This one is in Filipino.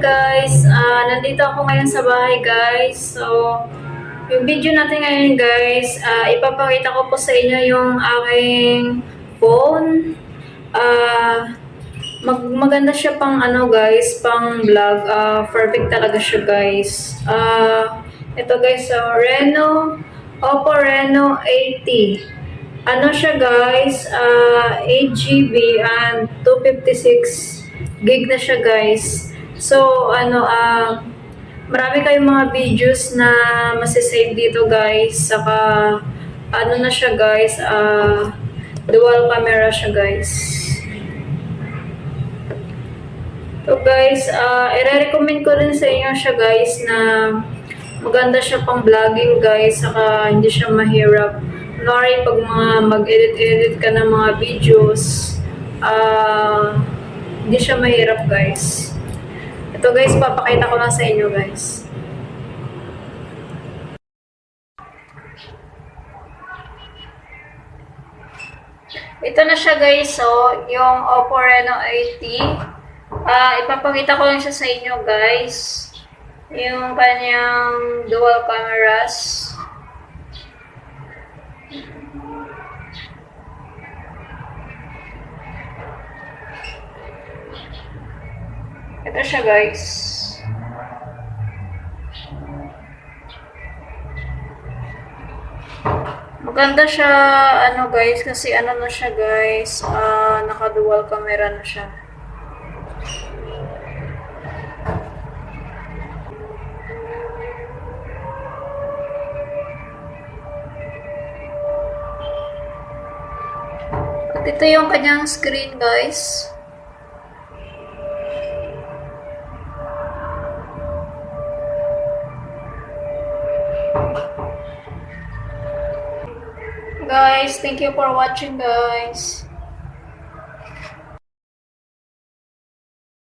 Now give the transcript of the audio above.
guys, nandito ako ngayon sa bahay guys. So, yung video natin ngayon guys, ipapakita ko po sa inyo yung aking phone. Maganda siya pang ano guys, pang vlog. Perfect talaga siya guys. Ito guys, so Oppo Reno 80. Ano siya guys, 8 GB and 256 gig na siya guys. So, marami kayong mga videos na masisave dito guys. Saka, ano na siya guys, dual camera siya guys. So guys, i-recommend ko rin sa inyo siya guys na maganda siya pang vlogging guys. Saka, hindi siya mahirap. Kunwari, pag mag-edit ka ng mga videos, hindi siya mahirap guys. Ito guys, papakita ko lang sa inyo guys. Ito na siya guys, so yung Oppo Reno 80. Ipapakita ko lang siya sa inyo guys. Yung kanyang dual cameras. Ito siya guys. Maganda siya ano guys kasi ano na siya guys, naka-dual camera na siya. At ito yung kanyang screen guys. Guys, thank you for watching guys.